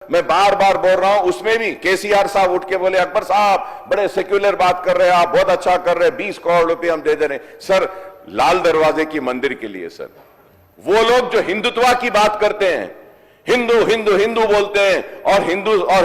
मैं बार बार बोल रहा हूं, उसमें भी केसीआर साहब उठ के बोले अकबर साहब बड़े सेक्युलर बात कर रहे हैं, आप बहुत अच्छा कर रहे हैं, 20 करोड़ रुपए हम दे दे रहे हैं। सर लाल दरवाजे की मंदिर के लिए सर, वो लोग जो हिंदुत्व की बात करते हैं, हिंदू हिंदू हिंदू बोलते हैं और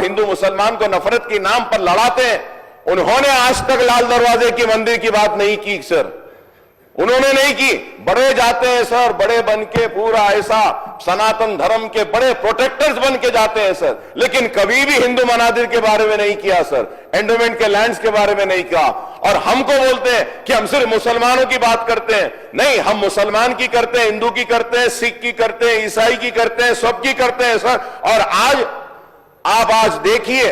हिंदू मुसलमान को नफरत के नाम पर लड़ाते हैं, उन्होंने आज तक लाल दरवाजे की मंदिर की बात नहीं की सर, उन्होंने नहीं की। बड़े जाते हैं सर, बड़े बन के पूरा ऐसा सनातन धर्म के बड़े प्रोटेक्टर्स बन के जाते हैं सर, लेकिन कभी भी हिंदू मनादिर के बारे में नहीं किया सर, एंडोमेंट के लैंड्स के बारे में नहीं कहा। और हमको बोलते हैं कि हम सिर्फ मुसलमानों की बात करते हैं। नहीं, हम मुसलमान की करते हैं, हिंदू की करते हैं, सिख की करते हैं, ईसाई की करते हैं, सबकी करते हैं सर। और आप आज देखिए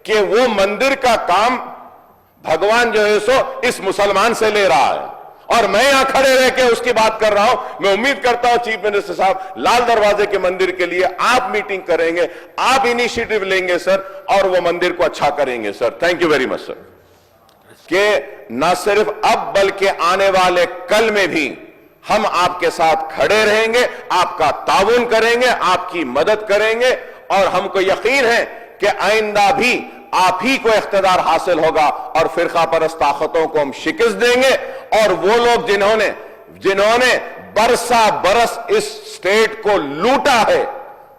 कि वो मंदिर का काम भगवान जो है सो इस मुसलमान से ले रहा है, और मैं यहां खड़े रह के उसकी बात कर रहा हूं। मैं उम्मीद करता हूं चीफ मिनिस्टर साहब लाल दरवाजे के मंदिर के लिए आप मीटिंग करेंगे, आप इनिशिएटिव लेंगे सर, और वो मंदिर को अच्छा करेंगे sir. Thank you very much sir. कि न सिर्फ अब बल्कि आने वाले कल में भी हम आपके साथ खड़े रहेंगे, आपका ताउन करेंगे, आपकी मदद करेंगे, और हमको यकीन है कि आइंदा भी आप ही को इख्तिदार हासिल होगा और फिरका परस्त ताकतों को हम शिकस्त देंगे। और वो लोग जिन्होंने बरसा बरस इस स्टेट को लूटा है,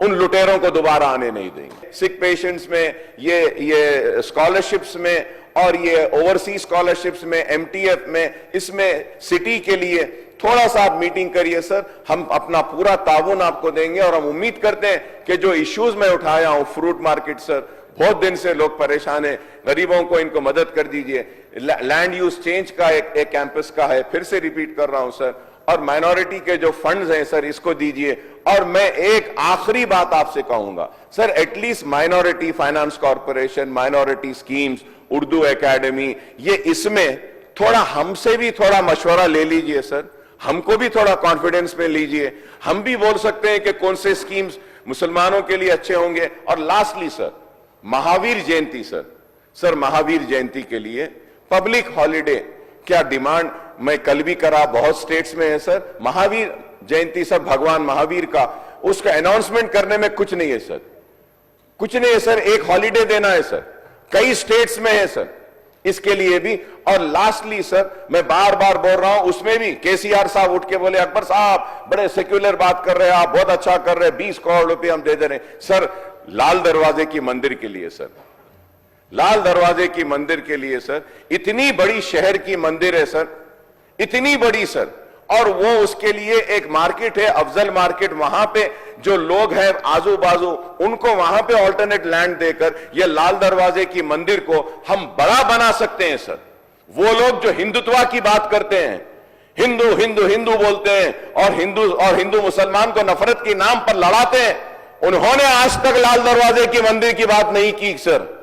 उन लुटेरों को दोबारा आने नहीं देंगे। सिख पेशेंट्स में, ये स्कॉलरशिप्स में, और ये ओवरसीज स्कॉलरशिप्स में, एमटीएफ में, इसमें सिटी के लिए थोड़ा सा आप मीटिंग करिए सर, हम अपना पूरा ताउन आपको देंगे। और हम उम्मीद करते हैं कि जो इश्यूज मैं उठाया हूं, फ्रूट मार्केट सर, बहुत दिन से लोग परेशान हैं, गरीबों को इनको मदद कर दीजिए। लैंड यूज चेंज का एक कैंपस का है, फिर से रिपीट कर रहा हूं सर, और माइनॉरिटी के जो फंड्स हैं सर, इसको दीजिए। और मैं एक आखिरी बात आपसे कहूंगा sir, at least minority finance corporation, minority schemes, Urdu academy, ये इसमें थोड़ा हमसे भी थोड़ा मशवरा ले लीजिए सर, हमको भी थोड़ा कॉन्फिडेंस में लीजिए। हम भी बोल सकते हैं कि कौन से स्कीम्स मुसलमानों के लिए अच्छे होंगे। और lastly sir, Mahavir Jayanti sir, Mahavir Jayanti के लिए पब्लिक हॉलिडे क्या डिमांड मैं कल भी करा, बहुत स्टेट्स में है सर। महावीर जयंती सर, भगवान महावीर का, उसका अनाउंसमेंट करने में कुछ नहीं है सर, कुछ नहीं है सर, एक हॉलिडे देना है सर, कई स्टेट्स में है सर, इसके लिए भी। और लास्टली सर, मैं बार बार बोल रहा हूं, उसमें भी केसीआर साहब उठ के बोले अकबर साहब बड़े सेक्युलर बात कर रहे हैं, आप बहुत अच्छा कर रहे हैं, 20 करोड़ रुपए हम दे दे रहे हैं। सर लाल दरवाजे की मंदिर के लिए सर, लाल दरवाजे की मंदिर के लिए सर, इतनी बड़ी शहर की मंदिर है सर, इतनी बड़ी सर, और वो उसके लिए एक मार्केट है, अफजल मार्केट, वहां पे जो लोग हैं आजू बाजू, उनको वहां पे ऑल्टरनेट लैंड देकर ये लाल दरवाजे की मंदिर को हम बड़ा बना सकते हैं सर। वो लोग जो हिंदुत्व की बात करते हैं, हिंदू हिंदू हिंदू बोलते हैं, और हिंदू मुसलमान को नफरत के नाम पर लड़ाते हैं, उन्होंने आज तक लाल दरवाजे की मंदिर की बात नहीं की सर,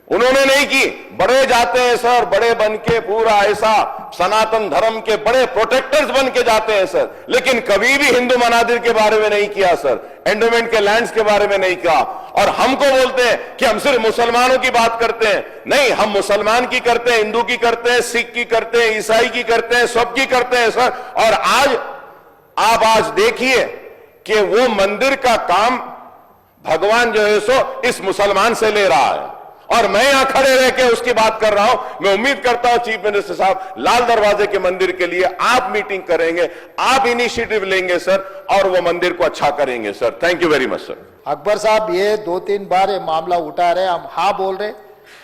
उन्होंने नहीं की। बड़े जाते हैं सर, बड़े बन के पूरा ऐसा सनातन धर्म के बड़े प्रोटेक्टर्स बन के जाते हैं सर, लेकिन कभी भी हिंदू मनादिर के बारे में नहीं किया सर, एंडोमेंट के लैंड्स के बारे में नहीं कहा। और हमको बोलते हैं कि हम सिर्फ मुसलमानों की बात करते हैं। नहीं, हम मुसलमान की करते हैं, हिंदू की करते हैं, सिख की करते हैं, ईसाई की करते हैं, सबकी करते हैं सर। और आप देखिए कि वो मंदिर का काम भगवान जो है सो इस मुसलमान से ले रहा है, और मैं यहां खड़े रह के उसकी बात कर रहा हूं। मैं उम्मीद करता हूं चीफ मिनिस्टर साहब लाल दरवाजे के मंदिर के लिए आप मीटिंग करेंगे, आप इनिशिएटिव लेंगे सर, और वो मंदिर को अच्छा करेंगे sir. Thank you very much sir. Akbar साहब, ये 2-3 बार ये मामला उठा रहे, हम हाँ बोल रहे,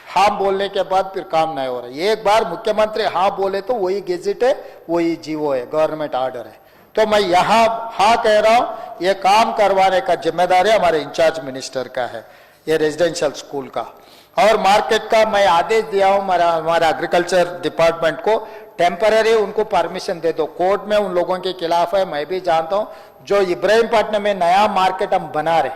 हाँ बोलने के बाद फिर काम नहीं हो रहा। एक बार मुख्यमंत्री हाँ बोले तो वही गेजेट है, वही जीवो है, गवर्नमेंट ऑर्डर है। तो मैं यहाँ हाँ कह रहा हूँ, ये काम करवाने का जिम्मेदारी हमारे इंचार्ज मिनिस्टर का है, ये रेजिडेंशियल स्कूल का। और मार्केट का मैं आदेश दिया हूँ हमारा एग्रीकल्चर डिपार्टमेंट को, टेम्पररी उनको परमिशन दे दो। कोर्ट में उन लोगों के खिलाफ है, मैं भी जानता हूँ। जो इब्राहिमपट्टनम में नया मार्केट हम बना रहे,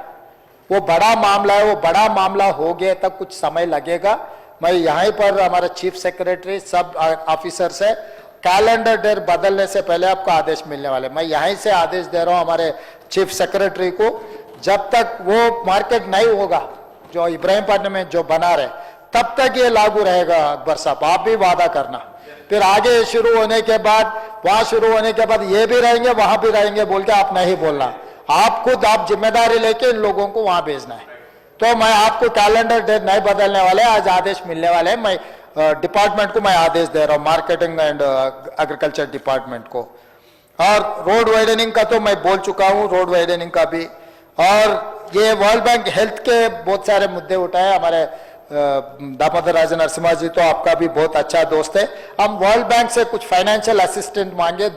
वो बड़ा मामला है, वो बड़ा मामला हो गया तक कुछ समय लगेगा। मैं यहीं पर हमारा चीफ सेक्रेटरी सब ऑफिसर से कैलेंडर डेट बदलने से पहले आपको आदेश मिलने वाले, मैं यहीं से आदेश दे रहा हूँ हमारे चीफ सेक्रेटरी को, जब तक वो मार्केट नहीं होगा जो इब्राहिमपट्टनम में जो बना रहे, तब तक ये लागू रहेगा। अकबर साहब, आप भी वादा करना, फिर आगे शुरू होने के बाद, वहां शुरू होने के बाद ये भी रहेंगे वहां भी रहेंगे बोल के आप नहीं बोलना। आप खुद आप जिम्मेदारी लेके इन लोगों को वहां भेजना है। तो मैं आपको कैलेंडर डेट नहीं बदलने वाले, आज आदेश मिलने वाले हैं। मैं डिपार्टमेंट को मैं आदेश दे रहा हूँ, मार्केटिंग एंड एग्रीकल्चर डिपार्टमेंट को। और रोड वाइडनिंग का तो मैं बोल चुका हूँ, रोड वाइडनिंग का भी। और ये वर्ल्ड बैंक हेल्थ के बहुत सारे मुद्दे उठाए हमारे दामोदर राजा नरसिम्हा जी, तो आपका भी बहुत अच्छा दोस्त है। हम वर्ल्ड बैंक से कुछ फाइनेंशियल असिस्टेंट मांगे,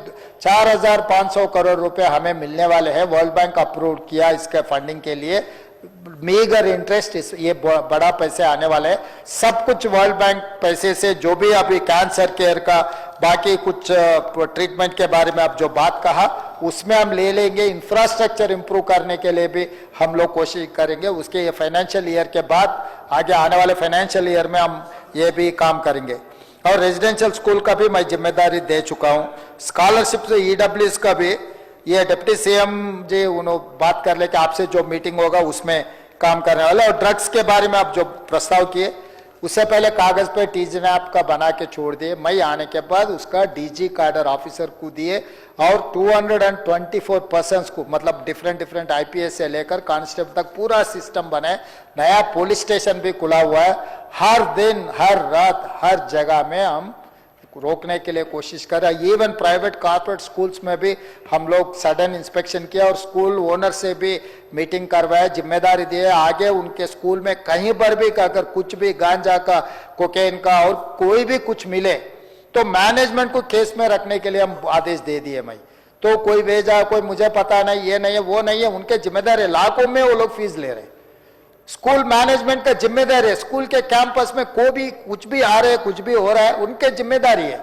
4,500 करोड़ रुपए हमें मिलने वाले हैं। वर्ल्ड बैंक अप्रूव किया इसके फंडिंग के लिए, मीगर इंटरेस्ट, ये बड़ा पैसे आने वाले हैं। सब कुछ वर्ल्ड बैंक पैसे से, जो भी अभी कैंसर केयर का बाकी कुछ ट्रीटमेंट के बारे में आप जो बात कहा उसमें हम ले लेंगे। इंफ्रास्ट्रक्चर इंप्रूव करने के लिए भी हम लोग कोशिश करेंगे। उसके ये फाइनेंशियल ईयर के बाद आगे आने वाले फाइनेंशियल ईयर में हम ये भी काम करेंगे। और रेजिडेंशियल स्कूल का भी मैं जिम्मेदारी दे चुका हूँ। स्कॉलरशिप से EWS का भी ये डिप्टी CM जी उन्होंने बात कर ले कि आपसे जो मीटिंग होगा उसमें काम करने वाले। और ड्रग्स के बारे में आप जो प्रस्ताव किए, उससे पहले कागज पे TGNAP का बना के छोड़ दिए। मैं आने के बाद उसका DG कैडर ऑफिसर को दिए और 224 पर्सन्स को, मतलब डिफरेंट IPS से लेकर कांस्टेबल तक पूरा सिस्टम बने। नया पुलिस स्टेशन भी खुला हुआ है। हर दिन हर रात हर जगह में हम रोकने के लिए कोशिश कर रहे हैं। इवन प्राइवेट कॉर्पोरेट स्कूल्स में भी हम लोग सडन इंस्पेक्शन किया और स्कूल ओनर से भी मीटिंग करवाया, जिम्मेदारी दी है। आगे उनके स्कूल में कहीं पर भी अगर कुछ भी गांजा का, कोकेन का और कोई भी कुछ मिले तो मैनेजमेंट को केस में रखने के लिए हम आदेश दे दिए। मैं तो कोई भेजा, कोई मुझे पता नहीं, ये नहीं है वो नहीं है, उनके जिम्मेदारी। लाखों में वो लोग फीस ले रहे हैं। स्कूल मैनेजमेंट का जिम्मेदारी है। स्कूल के कैंपस में कोई भी कुछ भी आ रहे, कुछ भी हो रहा है, उनके जिम्मेदारी है।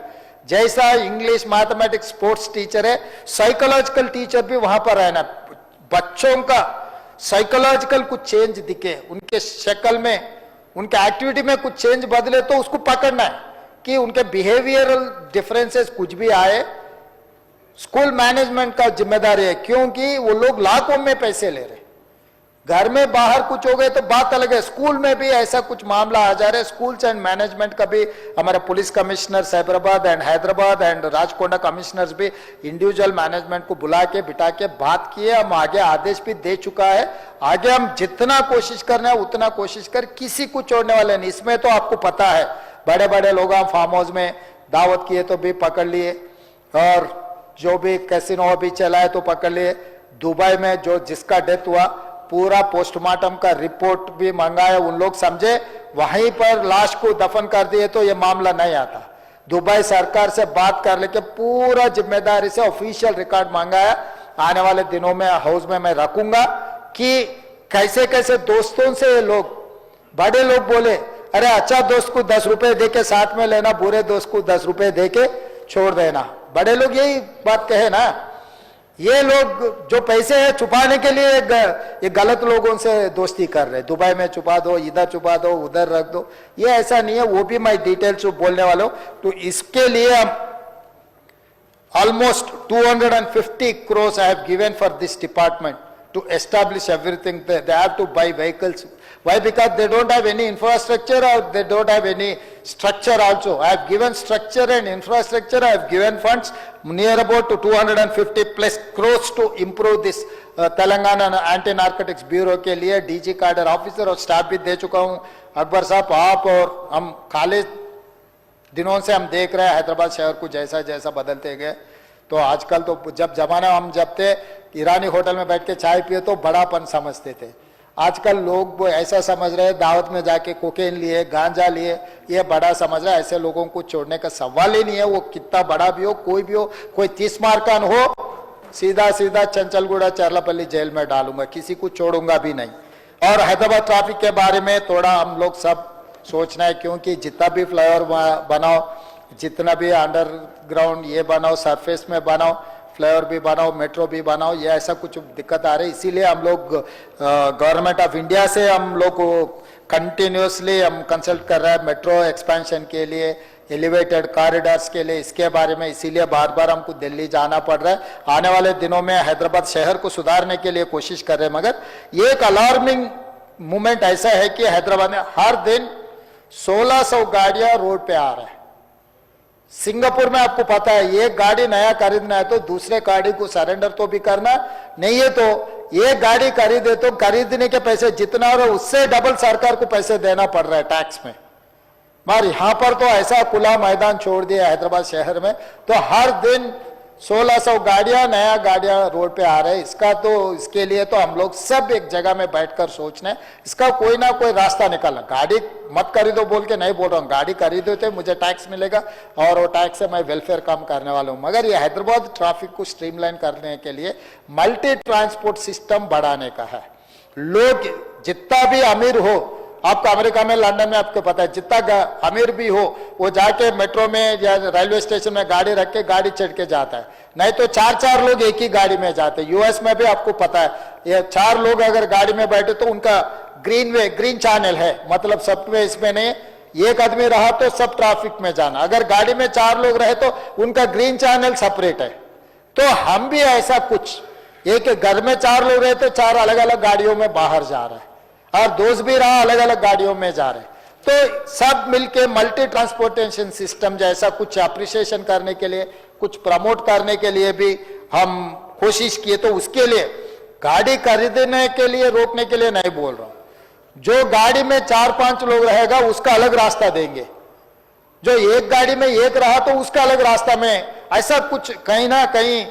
जैसा इंग्लिश, मैथमेटिक्स, स्पोर्ट्स टीचर है, साइकोलॉजिकल टीचर भी वहां पर रहना। बच्चों का साइकोलॉजिकल कुछ चेंज दिखे, उनके शक्ल में, उनके एक्टिविटी में कुछ चेंज बदले तो उसको पकड़ना है कि उनके बिहेवियरल डिफरेंसेस कुछ भी आए। स्कूल मैनेजमेंट का जिम्मेदारी है, क्योंकि वो लोग लाखों में पैसे ले रहे। घर में बाहर कुछ हो गए तो बात अलग है, स्कूल में भी ऐसा कुछ मामला आ जा रहा है। स्कूल्स एंड मैनेजमेंट का भी हमारे police commissioner Cyberabad and Hyderabad and Rachakonda commissioners भी इंडिविजुअल मैनेजमेंट को बुला के बिठा के बात किए। हम आगे आदेश भी दे चुका है। आगे हम जितना कोशिश करना है उतना कोशिश कर, किसी को छोड़ने वाले नहीं। इसमें तो आपको पता है, बड़े बड़े लोग हम फार्म हाउस में दावत किए तो भी पकड़ लिए, और जो भी कैसीनो भी चलाए तो पकड़ लिए। दुबई में जो जिसका डेथ हुआ, पूरा पोस्टमार्टम का रिपोर्ट भी मंगाया। उन लोग समझे वहीं पर लाश को दफन कर दिए तो ये मामला नहीं आता। दुबई सरकार से बात कर लेके पूरा जिम्मेदारी से ऑफिशियल रिकॉर्ड मंगाया। आने वाले दिनों में हाउस में मैं रखूंगा कि कैसे कैसे दोस्तों से लोग, बड़े लोग बोले अरे अच्छा दोस्त को 10 रुपए दे के साथ में लेना, बुरे दोस्त को 10 रुपए दे के छोड़ देना। बड़े लोग यही बात कहे ना। ये लोग जो पैसे है छुपाने के लिए ये गलत लोगों से दोस्ती कर रहे हैं। दुबई में छुपा दो, इधर छुपा दो, उधर रख दो, ये ऐसा नहीं है। वो भी मैं डिटेल्स बोलने वाला हूं। तो इसके लिए हम almost 250 crores I have given for this department to establish everything. They have to buy vehicles. Why? Because they don't have any infrastructure or they don't have any structure also. I have given structure and infrastructure. I have given funds near about to 250 plus crores to improve this Telangana Anti-Narcotics Bureau के लिए DG cadre officer और staff भी दे चुका हूँ। अकबर साहब, आप और हम खाली दिनों से हम देख रहे हैं हैदराबाद शहर को जैसा जैसा बदलते गए। तो आजकल तो जब जमाना हम जब थे ईरानी होटल में बैठ के चाय पिए तो बड़ापन समझते थे। आजकल लोग वो ऐसा समझ रहे हैं, दावत में जाके कोकेन लिए, गांजा लिए, ये बड़ा समझ रहा है। ऐसे लोगों को छोड़ने का सवाल ही नहीं है। वो कितना बड़ा भी हो, कोई भी हो, कोई 30 मार्कान हो, सीधा सीधा चंचलगुड़ा चरलापल्ली जेल में डालूंगा, किसी को छोड़ूंगा भी नहीं। और हैदराबाद ट्रैफिक के बारे में थोड़ा हम लोग सब सोचना है, क्योंकि जितना भी फ्लाईओवर बनाओ, जितना भी अंडरग्राउंड ये बनाओ, सरफेस में बनाओ, फ्लाईओवर भी बनाओ, मेट्रो भी बनाओ, ये ऐसा कुछ दिक्कत आ रही है। इसीलिए हम लोग गवर्नमेंट ऑफ इंडिया से हम लोग कंटिन्यूसली हम कंसल्ट कर रहे हैं मेट्रो एक्सपेंशन के लिए, एलिवेटेड कॉरिडोर्स के लिए, इसके बारे में। इसीलिए बार बार हमको दिल्ली जाना पड़ रहा है। आने वाले दिनों में हैदराबाद शहर को सुधारने के लिए कोशिश कर रहे हैं। मगर ये एक अलार्मिंग मूवमेंट ऐसा है कि हैदराबाद में हर दिन 1600 गाड़ियां रोड पे आ रहा है। सिंगापुर में आपको पता है, एक गाड़ी नया खरीदना है तो दूसरे गाड़ी को सरेंडर तो भी करना, नहीं है तो एक गाड़ी खरीदे तो खरीदने के पैसे जितना हो रहा है उससे डबल सरकार को पैसे देना पड़ रहा है टैक्स में। मगर यहां पर तो ऐसा खुला मैदान छोड़ दिया हैदराबाद शहर में, तो हर दिन 1600 गाड़ियां नया गाड़ियां रोड पे आ रहे हैं। इसके लिए तो हम लोग सब एक जगह में बैठकर सोचना है, इसका कोई ना कोई रास्ता निकालना। गाड़ी मत खरीदो बोल के नहीं बोल रहा हूँ, गाड़ी खरीदो तो मुझे टैक्स मिलेगा और वो टैक्स से मैं वेलफेयर काम करने वाला हूँ। मगर ये हैदराबाद ट्रैफिक को स्ट्रीमलाइन करने के लिए मल्टी ट्रांसपोर्ट सिस्टम बढ़ाने का है। लोग जितना भी अमीर हो, आपको अमेरिका में लंदन में आपको पता है, जितना अमीर भी हो वो जाके मेट्रो में या रेलवे स्टेशन में गाड़ी रख के गाड़ी चढ़ के जाता है, नहीं तो 4-4 लोग एक ही गाड़ी में जाते हैं। यूएस में भी आपको पता है, ये 4 लोग अगर गाड़ी में बैठे तो उनका ग्रीन चैनल है, मतलब सब में इसमें नहीं, एक आदमी रहा तो सब ट्रैफिक में जाना। अगर गाड़ी में 4 लोग रहे तो उनका ग्रीन चैनल सेपरेट है। तो हम भी ऐसा कुछ, एक घर में 4 लोग रहे तो 4 अलग अलग गाड़ियों में बाहर जा रहा है, और दोस्त भी रहा अलग अलग गाड़ियों में जा रहे, तो सब मिलके मल्टी ट्रांसपोर्टेशन सिस्टम जैसा कुछ अप्रिसिएशन करने के लिए, कुछ प्रमोट करने के लिए भी हम कोशिश किए। तो उसके लिए गाड़ी खरीदने के लिए रोकने के लिए नहीं बोल रहा हूं, जो गाड़ी में 4-5 लोग रहेगा उसका अलग रास्ता देंगे, जो एक गाड़ी में एक रहा तो उसका अलग रास्ता में, ऐसा कुछ कहीं ना कहीं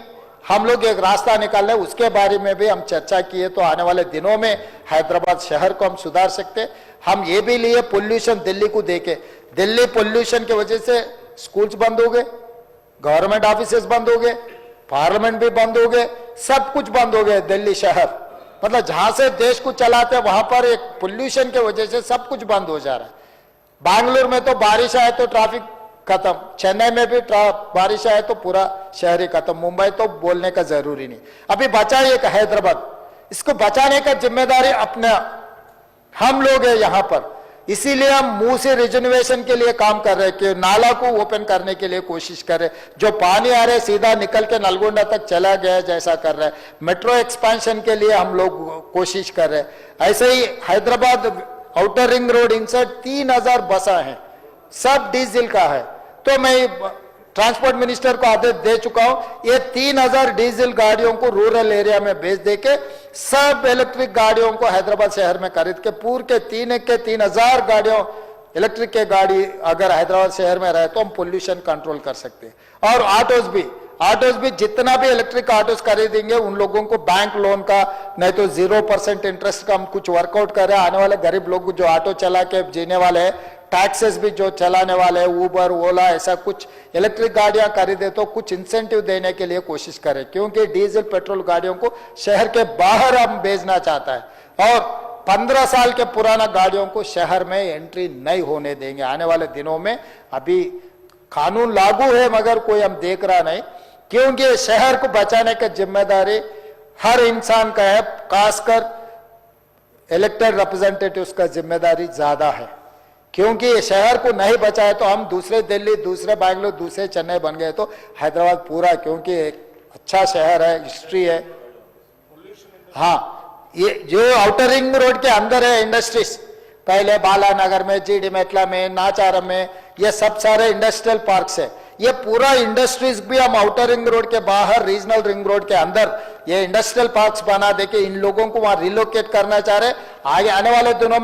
हम लोग एक रास्ता निकाल रहे, उसके बारे में भी हम चर्चा किए। तो आने वाले दिनों में हैदराबाद शहर को हम सुधार सकते। हम ये भी लिए पोल्यूशन दिल्ली को देके, दिल्ली पोल्यूशन की वजह से स्कूल्स बंद हो गए, गवर्नमेंट ऑफिसेज बंद हो गए, पार्लियामेंट भी बंद हो गए, सब कुछ बंद हो गए दिल्ली शहर। मतलब जहां से देश को चलाते वहां पर एक पोल्यूशन की वजह से सब कुछ बंद हो जा रहा है। बैंगलोर में तो बारिश आए तो ट्रैफिक खत्म, चेन्नई में भी बारिश आए तो पूरा शहर ही खत्म, मुंबई तो बोलने का जरूरी नहीं। अभी बचा एक हैदराबाद, इसको बचाने का जिम्मेदारी अपने हम लोग हैं यहाँ पर। इसीलिए हम मुंह से रिजर्वेशन के लिए काम कर रहे हैं कि नाला को ओपन करने के लिए कोशिश कर रहे, जो पानी आ रहा है सीधा निकल के नलगोंडा तक चला गया जैसा कर रहे हैं। मेट्रो एक्सपेंशन के लिए हम लोग कोशिश कर रहे हैं। ऐसे ही Hyderabad outer ring road inside 3000 बसा है, सब डीजल का है। तो मैं ट्रांसपोर्ट मिनिस्टर को आदेश दे चुका हूं, ये 3000 डीजल गाड़ियों को रूरल एरिया में बेच देके सब इलेक्ट्रिक गाड़ियों को हैदराबाद शहर में खरीद के पूरे के 3000 गाड़ियों इलेक्ट्रिक के गाड़ी अगर हैदराबाद शहर में रहे तो हम पोल्यूशन कंट्रोल कर सकते हैं। और ऑटोज भी जितना भी इलेक्ट्रिक ऑटोज खरीदेंगे उन लोगों को बैंक लोन का नहीं तो 0% इंटरेस्ट का हम कुछ वर्कआउट कर रहे हैं। आने वाले गरीब लोग जो ऑटो चला के जीने वाले हैं, टैक्सेस भी जो चलाने वाले हैं, ऊबर ओला ऐसा कुछ इलेक्ट्रिक गाड़ियां खरीदे तो कुछ इंसेंटिव देने के लिए कोशिश करें, क्योंकि डीजल पेट्रोल गाड़ियों को शहर के बाहर हम भेजना चाहता है और 15 साल के पुराना गाड़ियों को शहर में एंट्री नहीं होने देंगे आने वाले दिनों में। अभी कानून लागू है मगर कोई हम देख रहा नहीं, क्योंकि शहर को बचाने की जिम्मेदारी हर इंसान का है, खासकर इलेक्टेड रिप्रेजेंटेटिव्स का जिम्मेदारी ज्यादा है। क्योंकि शहर को नहीं बचाए तो हम दूसरे दिल्ली, दूसरे बैंगलोर, दूसरे चेन्नई बन गए तो हैदराबाद पूरा, क्योंकि एक अच्छा शहर है, हिस्ट्री है। हाँ, ये जो आउटर रिंग रोड के अंदर है इंडस्ट्रीज, पहले बालानगर में, जीडी मेटला में, नाचारम में, ये सब सारे इंडस्ट्रियल पार्क्स है। ये पूरा इंडस्ट्रीज भी हम आउटर रिंग रोड के बाहर, रीजनल रिंग रोड के अंदर ये इंडस्ट्रियल पार्क्स बना देके इन लोगों को वहां रिलोकेट करना चाह रहे। आगे आने वाले दिनों में